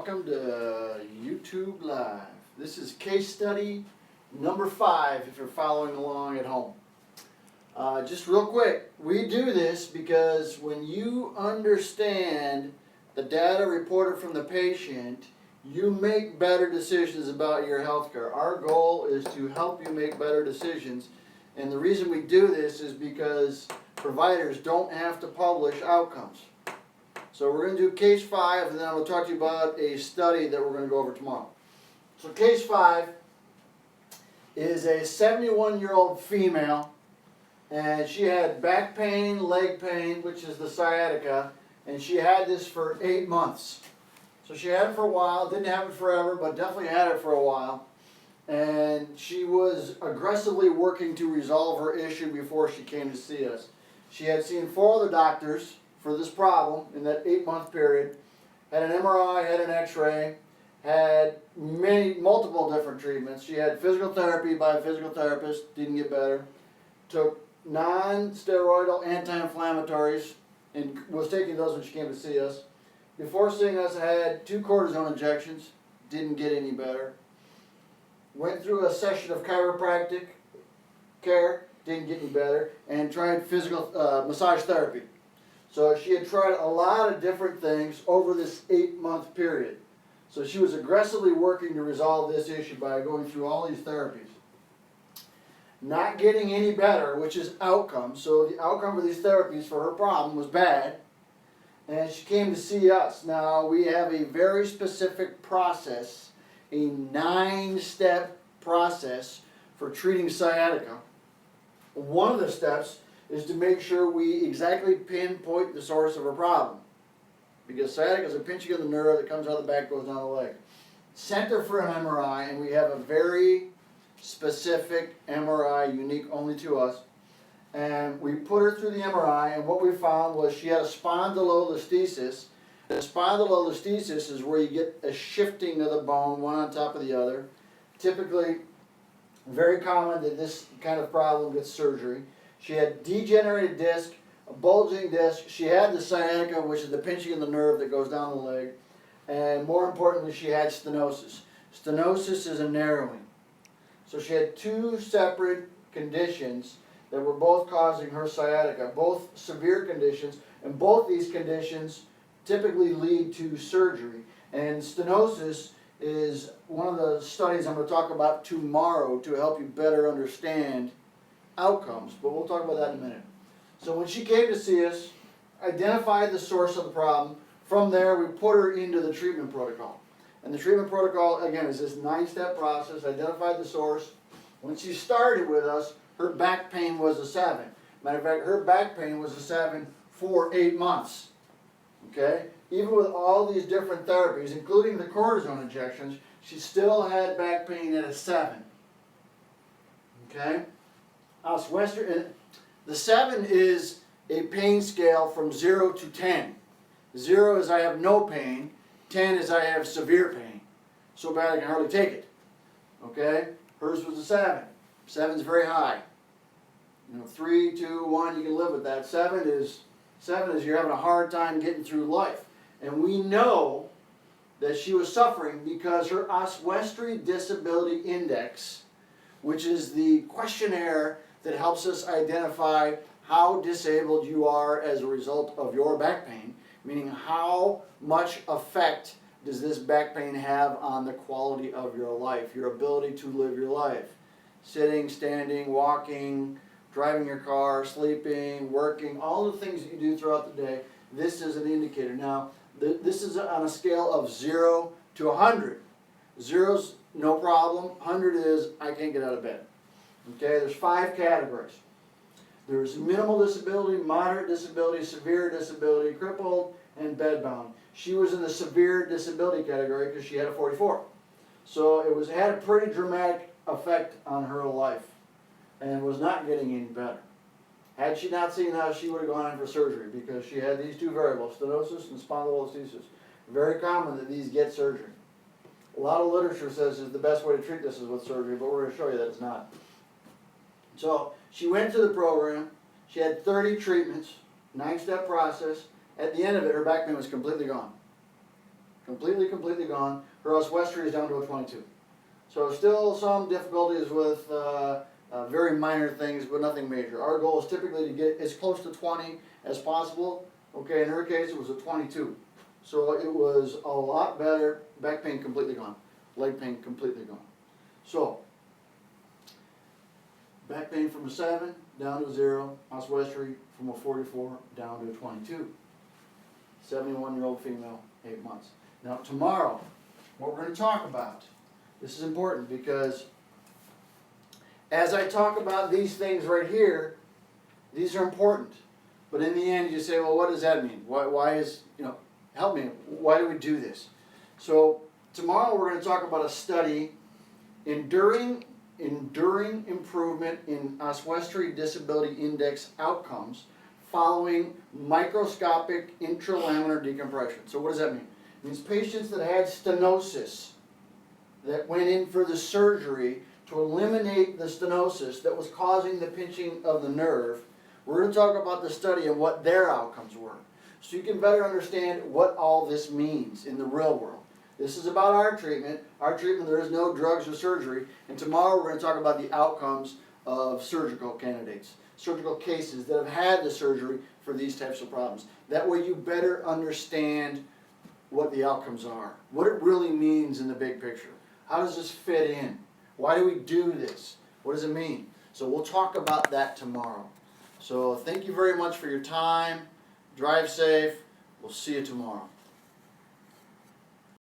Welcome to YouTube Live. This is case study number 5 if you're following along at home. Just real quick, we do this because when you understand the data reported from the patient, you make better decisions about your health care. Our goal is to help you make better decisions, and the reason we do this is because providers don't have to publish outcomes. So we're going to do case 5, and then I'll talk to you about a study that we're going to go over tomorrow. So case 5 is a 71-year-old female, and she had back pain, leg pain, which is the sciatica, and she had this for 8 months. So she had it for a while, didn't have it forever, but definitely had it for a while. And she was aggressively working to resolve her issue before she came to see us. She had seen 4 other doctors for this problem in that 8-month period, had an MRI, had an X-ray, had multiple different treatments. She had physical therapy by a physical therapist, didn't get better, took non-steroidal anti-inflammatories and was taking those when she came to see us. Before seeing us, had 2 cortisone injections, didn't get any better. Went through a session of chiropractic care, didn't get any better, and tried physical massage therapy. So she had tried a lot of different things over this 8-month period. So she was aggressively working to resolve this issue by going through all these therapies. Not getting any better, which is outcome. So the outcome for these therapies for her problem was bad. And she came to see us. Now we have a very specific process, a 9-step process for treating sciatica. One of the steps is to make sure we exactly pinpoint the source of a problem. Because sciatica is a pinching of the nerve that comes out of the back, goes down the leg. Sent her for an MRI, and we have a very specific MRI, unique only to us. And we put her through the MRI, and what we found was she had a spondylolisthesis. The spondylolisthesis is where you get a shifting of the bone, one on top of the other. Typically, very common that this kind of problem gets surgery. She had degenerated disc, a bulging disc. She had the sciatica, which is the pinching of the nerve that goes down the leg. And more importantly, she had stenosis. Stenosis is a narrowing. So she had 2 separate conditions that were both causing her sciatica, both severe conditions, and both these conditions typically lead to surgery. And stenosis is one of the studies I'm going to talk about tomorrow to help you better understand outcomes, but we'll talk about that in a minute. So when she came to see us, identified the source of the problem. From there, we put her into the treatment protocol. And the treatment protocol, again, is this 9-step process. Identified the source. When she started with us, her back pain was a 7. Matter of fact, her back pain was a 7 for 8 months. Okay? Even with all these different therapies, including the cortisone injections, she still had back pain at a 7. Okay? The 7 is a pain scale from 0 to 10. 0 is I have no pain. 10 is I have severe pain. So bad I can hardly take it. Okay? Hers was a 7. 7 is very high. 3, 2, 1, you can live with that. 7 is you're having a hard time getting through life. And we know that she was suffering because her Oswestry Disability Index, which is the questionnaire that helps us identify how disabled you are as a result of your back pain, meaning how much effect does this back pain have on the quality of your life, your ability to live your life. Sitting, standing, walking, driving your car, sleeping, working, all the things that you do throughout the day, this is an indicator. Now, this is on a scale of 0 to 100. 0's no problem, 100 is I can't get out of bed. Okay, there's 5 categories. There's minimal disability, moderate disability, severe disability, crippled, and bedbound. She was in the severe disability category because she had a 44. So it had a pretty dramatic effect on her life and was not getting any better. Had she not seen us, she would have gone in for surgery because she had these 2 variables, stenosis and spondylolisthesis. Very common that these get surgery. A lot of literature says that the best way to treat this is with surgery, but we're going to show you that it's not. So she went to the program. She had 30 treatments, 9-step process. At the end of it, her back pain was completely gone. completely gone. Her oswestry is down to a 22. So still some difficulties with very minor things, but nothing major. Our goal is typically to get as close to 20 as possible. Okay, in her case it was a 22. So it was a lot better. Back pain completely gone. Leg pain completely gone. So, back pain from a 7 down to 0. Oswestry from a 44 down to a 22. 71-year-old female, 8 months. Now tomorrow, what we're going to talk about, this is important because as I talk about these things right here, these are important. But in the end you say, well, what does that mean? Why is, help me, why do we do this? So tomorrow we're going to talk about a study, enduring improvement in oswestry disability index outcomes following microscopic intralaminar decompression. So what does that mean? It means patients that had stenosis that went in for the surgery to eliminate the stenosis that was causing the pinching of the nerve. We're going to talk about the study and what their outcomes were, so you can better understand what all this means in the real world. This is about our treatment. Our treatment, there is no drugs or surgery. And tomorrow we're going to talk about the outcomes of surgical candidates, surgical cases that have had the surgery for these types of problems. That way you better understand what the outcomes are, what it really means in the big picture. How does this fit in? Why do we do this? What does it mean? So we'll talk about that tomorrow. So thank you very much for your time. Drive safe. We'll see you tomorrow.